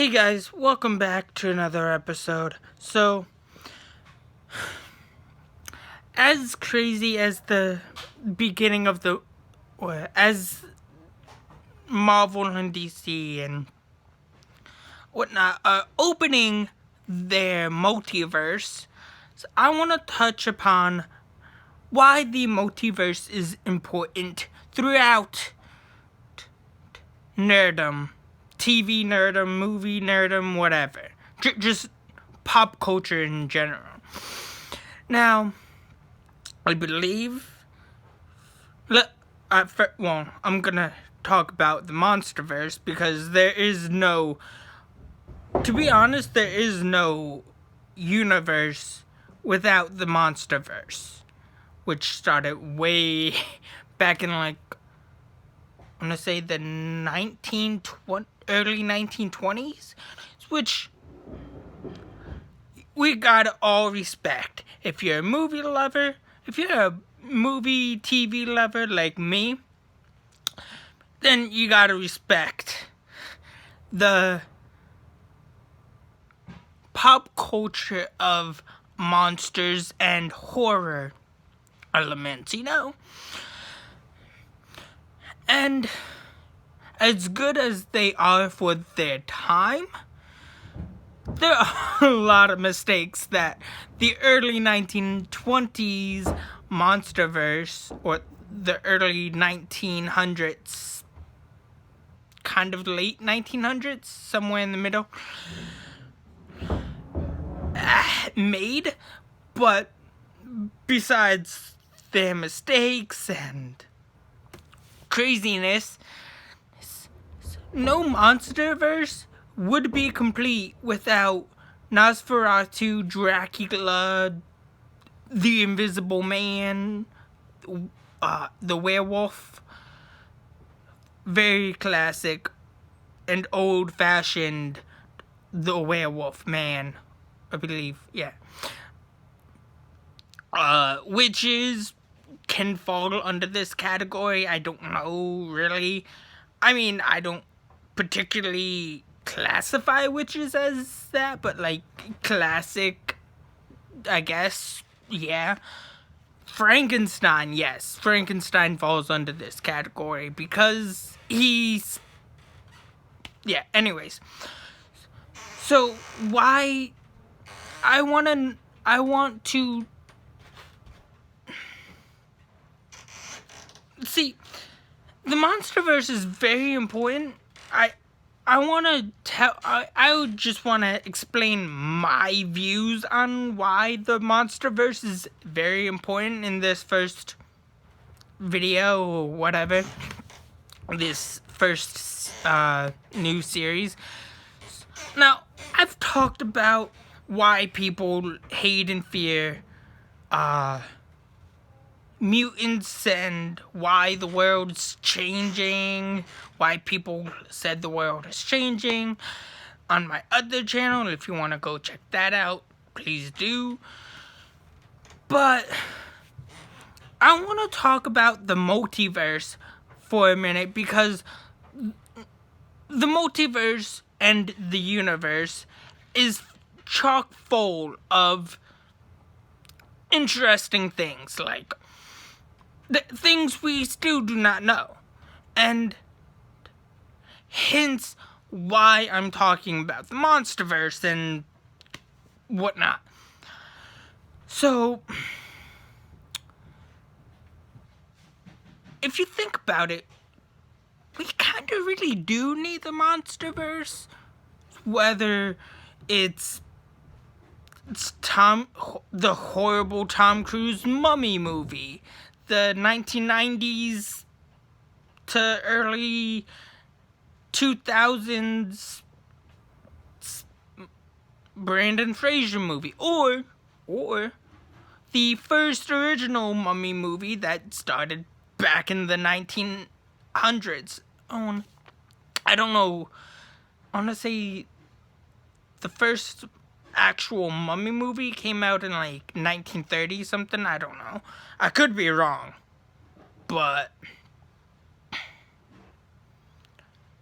Hey guys, welcome back to another episode. So, as crazy as the beginning of as Marvel and DC and whatnot are opening their multiverse, so I want to touch upon why the multiverse is important throughout nerdom. TV nerdom, movie nerdom, whatever. Just pop culture in general. Now, I believe... I'm gonna talk about the MonsterVerse because there is no... To be honest, there is no universe without the MonsterVerse, which started way back in, I'm gonna say the early 1920s, which we gotta all respect. If you're a movie lover, if you're a movie TV lover like me, then you gotta respect the pop culture of monsters and horror elements, And as good as they are for their time, there are a lot of mistakes that the early 1920s MonsterVerse, or the early 1900s, kind of late 1900s, somewhere in the middle, made. But besides their mistakes and craziness, no MonsterVerse would be complete without Nosferatu, Dracula, the Invisible Man, the werewolf. Very classic and old-fashioned, the werewolf man, I believe, yeah. Witches can fall under this category. I don't know, really. I mean, I don't particularly classify witches as that, but classic, I guess, yeah. Frankenstein, yes. Frankenstein falls under this category because he's... Yeah, anyways. So, why... I want to... See, the MonsterVerse is very important. I would just want to explain my views on why the MonsterVerse is very important in this first video or whatever. This first new series. Now, I've talked about why people hate and fear mutants and why the world's changing, why people said the world is changing on my other channel. If you want to go check that out, please do. But I want to talk about the multiverse for a minute because the multiverse and the universe is chock full of interesting things, like things we still do not know. And hence why I'm talking about the MonsterVerse and whatnot. So, if you think about it, we kind of really do need the MonsterVerse. Whether it's the horrible Tom Cruise Mummy movie, the 1990s to early 2000s Brandon Fraser movie, or the first original Mummy movie that started back in the 1900s. I don't know. I want to say the first actual Mummy movie came out in 1930 something. I don't know. I could be wrong. But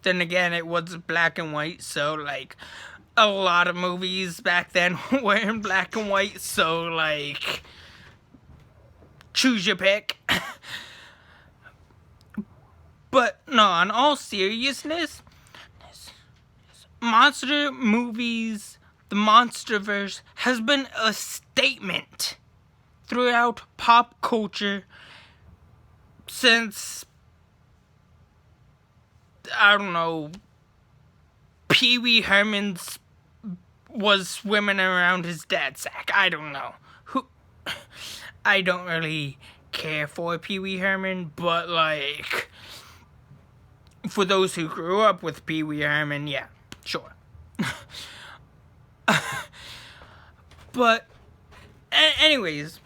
Then again, it was black and white, so like a lot of movies back then were in black and white, so like choose your pick. But no, on all seriousness, monster movies, the MonsterVerse has been a statement throughout pop culture since, I don't know, Pee Wee Herman's was swimming around his dad's sack. I don't know. I don't really care for Pee Wee Herman, but like, for those who grew up with Pee Wee Herman, yeah, sure. But, anyways,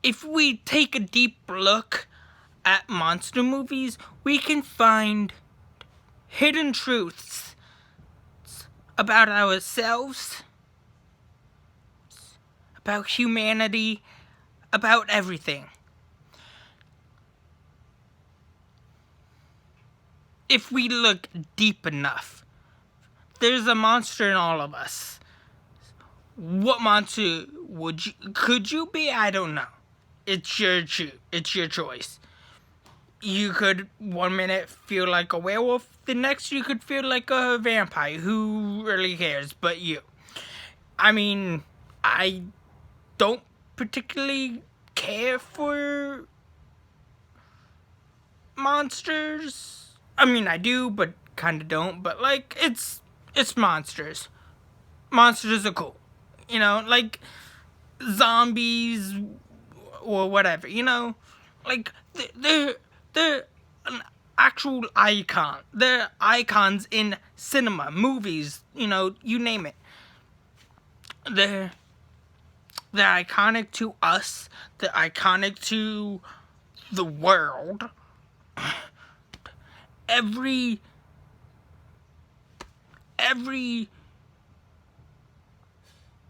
if we take a deep look at monster movies, we can find hidden truths about ourselves, about humanity, about everything. If we look deep enough, there's a monster in all of us. What monster could you be? I don't know. It's your choice. You could 1 minute feel like a werewolf, the next you could feel like a vampire. Who really cares but you? I mean, I don't particularly care for monsters. I mean, I do, but kind of don't. But like, it's monsters. Monsters are cool. You know, like zombies or whatever. You know, like they're an actual icon. They're icons in cinema, movies. You know, you name it. They're iconic to us. They're iconic to the world. Every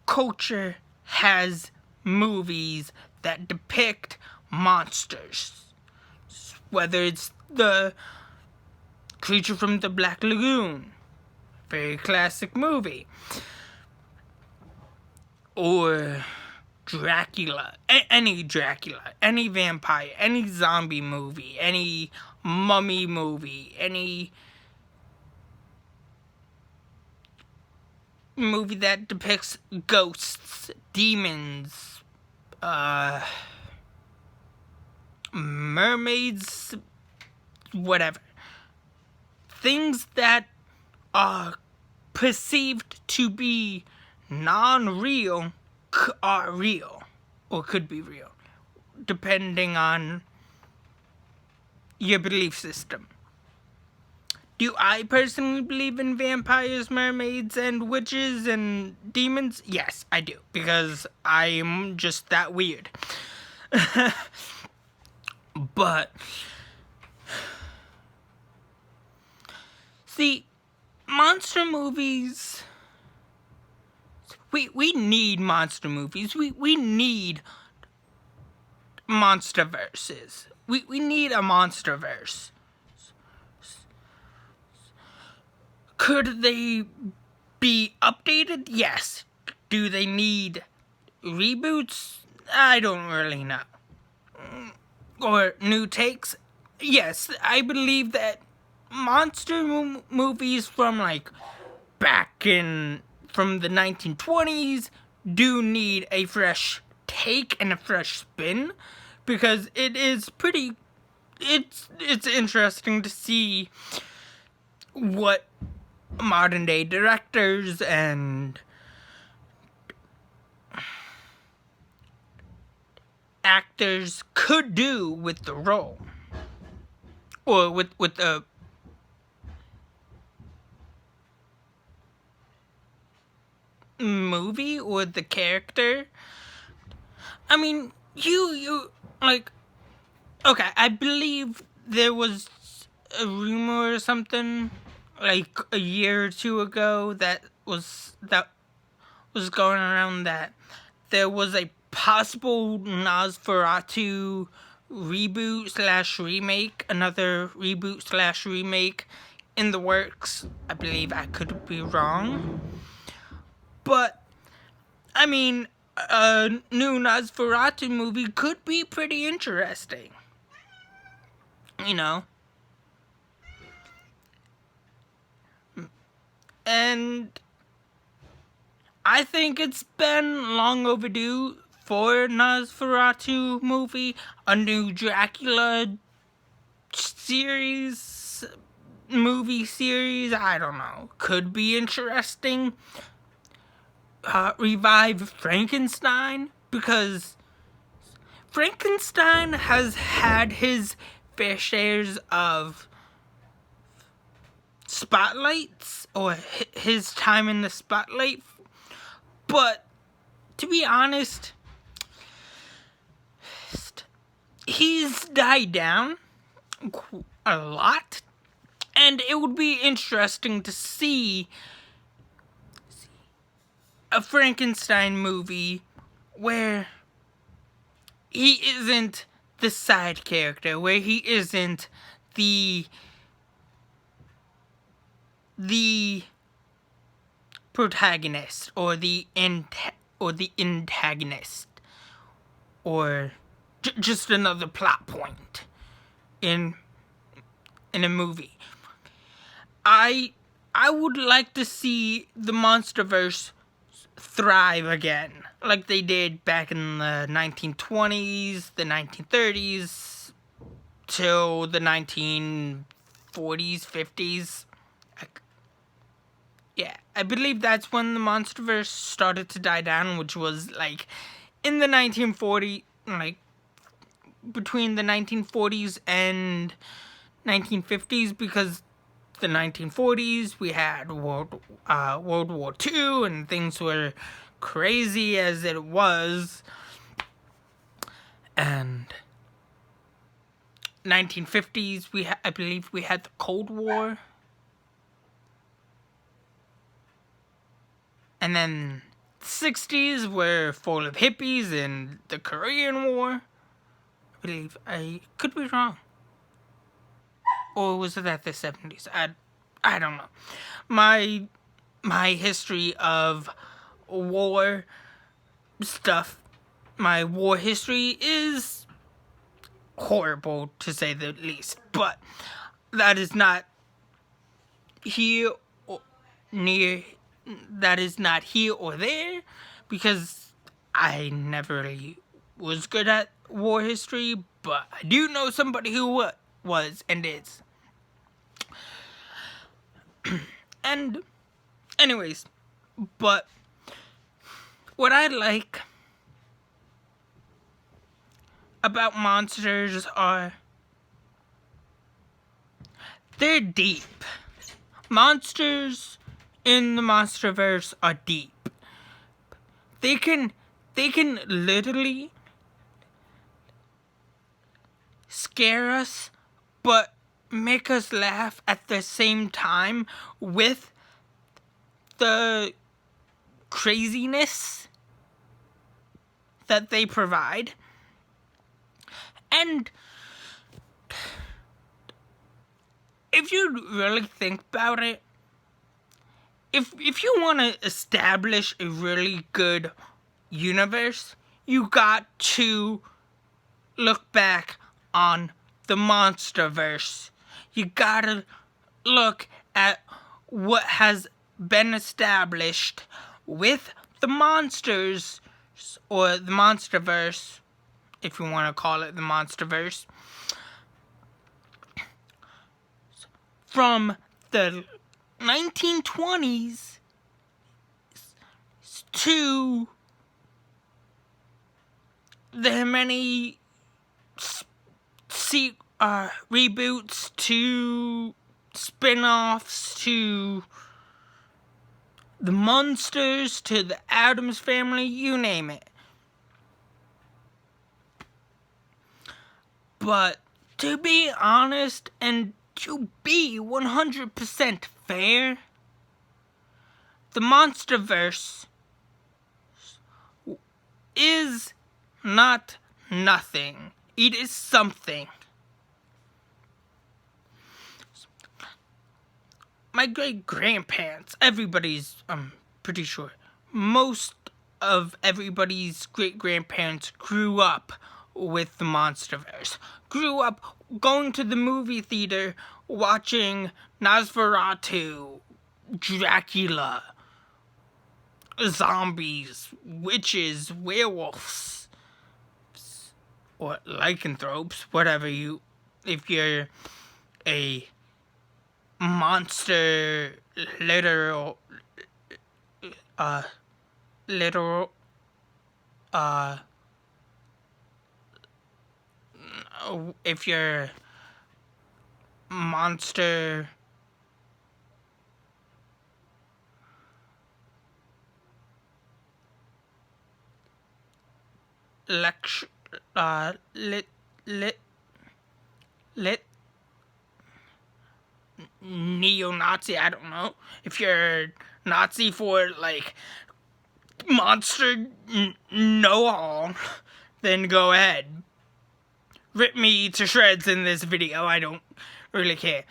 culture has movies that depict monsters. Whether it's the Creature from the Black Lagoon, very classic movie, or Dracula, any vampire, any zombie movie, any mummy movie, any movie that depicts ghosts, demons, mermaids, whatever. Things that are perceived to be non-real are real, or could be real, depending on your belief system. Do I personally believe in vampires, mermaids, and witches and demons? Yes, I do, because I'm just that weird. But see, monster movies, we need monster movies. We need MonsterVerses. We need a MonsterVerse. Could they be updated? Yes. Do they need reboots? I don't really know. Or new takes? Yes, I believe that monster movies from like from the 1920s do need a fresh take and a fresh spin, because it's interesting to see what modern day directors and actors could do with the role, or with the movie or the character. I mean, you like, okay, I believe there was a rumor or something like a year or two ago that was going around that there was a possible Nosferatu reboot/remake, another reboot/remake in the works. I believe I could be wrong. But, I mean, a new Nosferatu movie could be pretty interesting. You know? And I think it's been long overdue for Nosferatu movie, a new Dracula movie series, I don't know, could be interesting. Revive Frankenstein, because Frankenstein has had his fair shares of spotlights, or his time in the spotlight, but to be honest, he's died down a lot, and it would be interesting to see a Frankenstein movie where he isn't the side character, where he isn't the protagonist or the antagonist, or just another plot point in a movie. I would like to see the MonsterVerse thrive again, like they did back in the 1920s, the 1930s, till the 1940s, 50s. Yeah, I believe that's when the MonsterVerse started to die down, which was like in the 1940s, like between the 1940s and 1950s, because the 1940s we had World War II and things were crazy as it was, and 1950s I believe we had the Cold War, and then the 60s were full of hippies and the Korean War. I believe, I could be wrong. Or was it at the 70s? I don't know. My history of war stuff, my war history is horrible, to say the least. But that is not here or there, because I never really was good at war history, but I do know somebody who was and is. And anyways, but what I like about monsters are they're deep. Monsters in the MonsterVerse are deep. They can literally scare us, but make us laugh at the same time with the craziness that they provide. And if you really think about it, if you want to establish a really good universe, you got to look back on the MonsterVerse. You gotta look at what has been established with the monsters, or the MonsterVerse, if you want to call it the MonsterVerse, from the 1920s to the many reboots, to spin-offs, to the Munsters, to the Addams Family, you name it. But to be honest, and to be 100% fair, the MonsterVerse is not nothing. It is something. My great-grandparents, I'm pretty sure, most of everybody's great-grandparents grew up with the Monsterverse. Grew up going to the movie theater, watching Nosferatu, Dracula, zombies, witches, werewolves, or lycanthropes, if you're a monster literal if you're monster lecture lit neo-Nazi, I don't know. If you're Nazi for, like, monster know-all, then go ahead. Rip me to shreds in this video, I don't really care.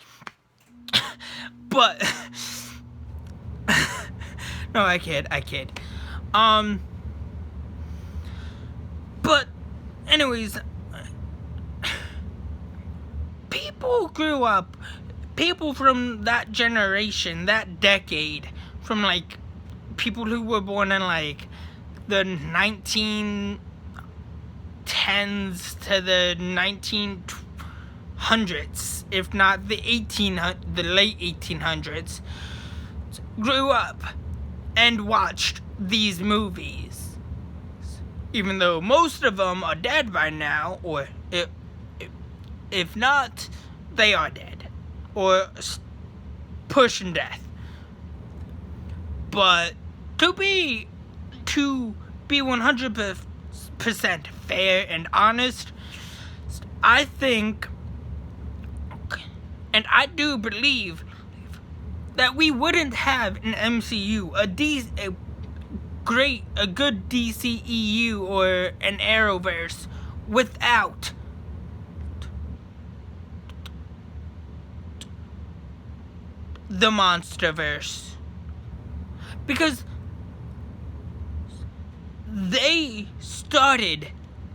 But, no, I kid. But, anyways, people from that generation, that decade, from, like, people who were born in, like, the 1910s to the 1900s, if not the late 1800s, grew up and watched these movies. Even though most of them are dead by now, or if not, they are dead, or pushing death. But to be 100% fair and honest, I think, and I do believe, that we wouldn't have an MCU, a good DCEU or an Arrowverse without the Monsterverse. Because they started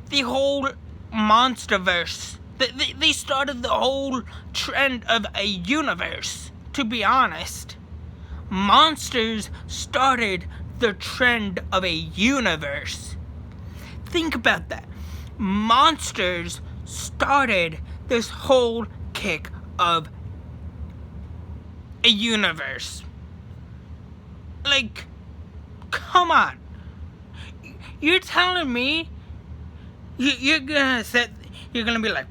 the whole Monsterverse. They started the whole trend of a universe, to be honest. Monsters started the trend of a universe. Think about that. Monsters started this whole kick of a universe. Like, come on. You're telling me you're gonna be like,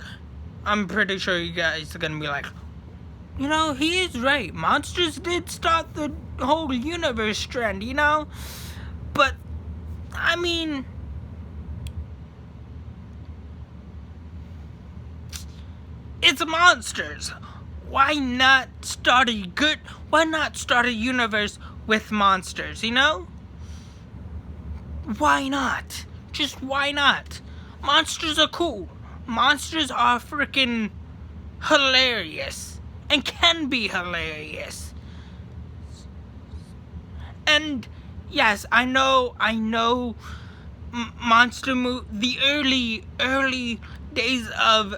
I'm pretty sure you guys are gonna be like, you know, he is right. Monsters did start the whole universe trend, you know? But, I mean, it's monsters. Why not start a universe with monsters, you know? Why not? Just why not? Monsters are cool. Monsters are freaking hilarious. And can be hilarious. And yes, I know the early days of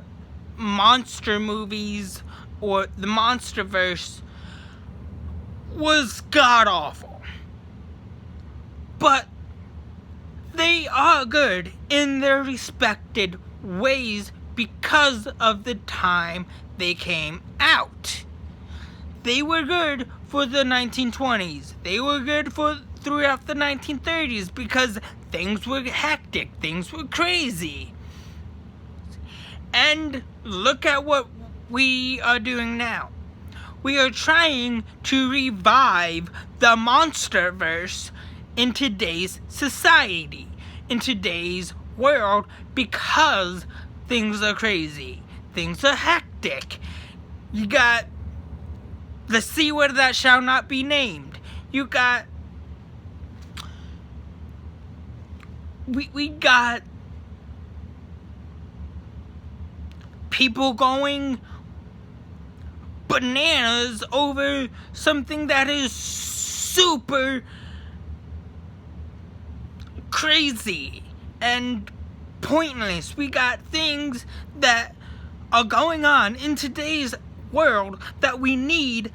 monster movies or the Monsterverse was god awful. But they are good in their respected ways because of the time they came out. They were good for the 1920s. They were good throughout the 1930s because things were hectic, things were crazy. And look at what we are doing now. We are trying to revive the Monsterverse in today's society, in today's world, because things are crazy. Things are hectic. You got the C word that shall not be named. You got... We got people going bananas over something that is super crazy and pointless. We got things that are going on in today's world that we need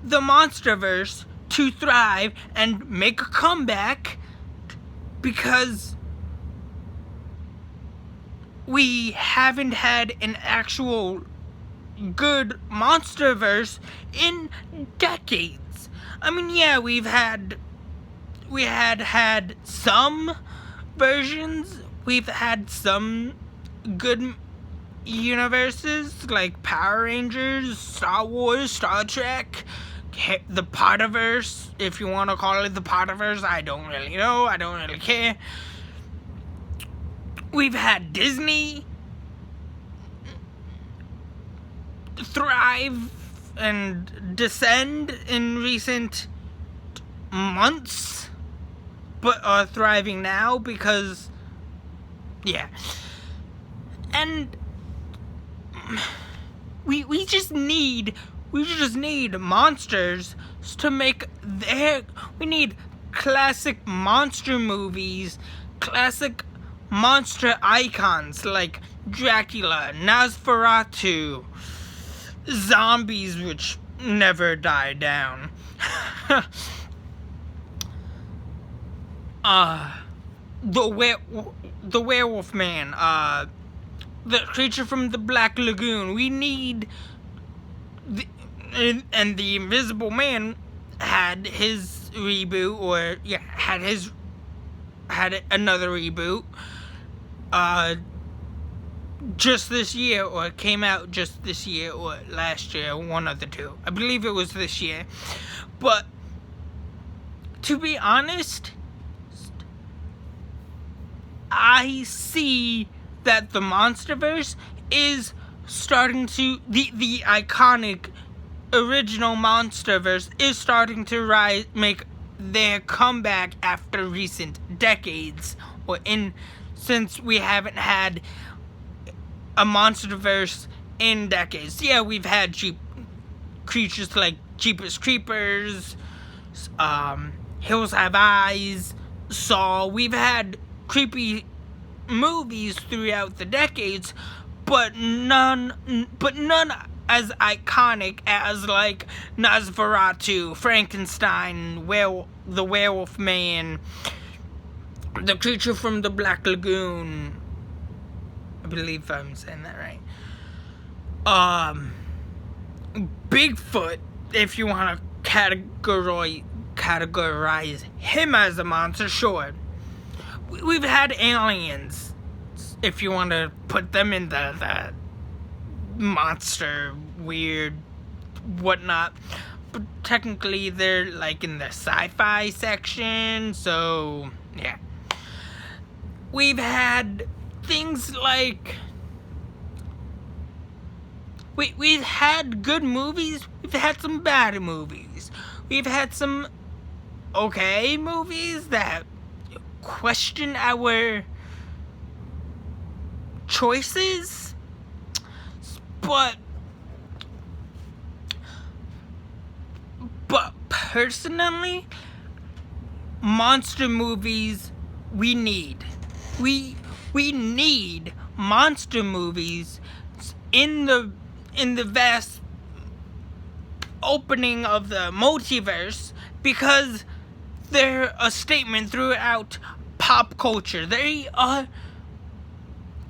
the MonsterVerse to thrive and make a comeback, because we haven't had an actual good MonsterVerse in decades. I mean, yeah, we had some versions. We've had some good universes like Power Rangers, Star Wars, Star Trek, the Potterverse, if you want to call it the Potterverse. I don't really know. I don't really care. We've had Disney thrive and descend in recent months, but are thriving now because, yeah. And we just need monsters to make we need classic monster movies, classic monster icons like Dracula, Nosferatu, zombies which never die down. The Werewolf Man, the Creature from the Black Lagoon. We need and the Invisible Man had his reboot, or yeah, had another reboot just this year, or it came out just this year, or last year, one of the two. I believe it was this year. But to be honest, I see that the MonsterVerse is starting to, the iconic original MonsterVerse is starting to make their comeback after recent decades, since we haven't had a MonsterVerse in decades. Yeah, we've had creatures like Jeepers Creepers, Hills Have Eyes, Saw. We've had creepy movies throughout the decades, but none as iconic as like Nosferatu, Frankenstein, the Werewolf Man, the Creature from the Black Lagoon. I believe I'm saying that right. Bigfoot, if you want to categorize him as a monster, sure. We've had aliens, if you want to put them in the monster, weird, whatnot. But technically, they're like in the sci-fi section, so yeah. We've had things like we've had good movies. We've had some bad movies. We've had some okay movies that question our choices, but personally, monster movies we need. We need monster movies in the vast opening of the multiverse, because they're a statement throughout pop culture. They are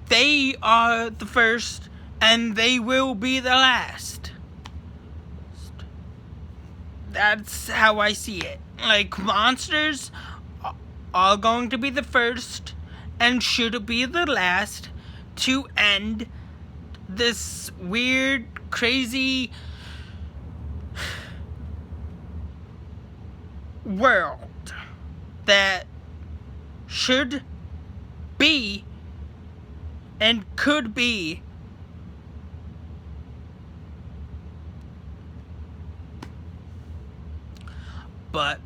the first, and they will be the last. That's how I see it. Like, monsters are going to be the first and should be the last to end this weird, crazy world that should be and could be but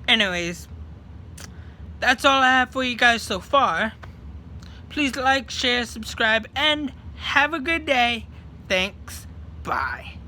anyways, that's all I have for you guys so far. Please like, share, subscribe, and have a good day. Thanks. Bye.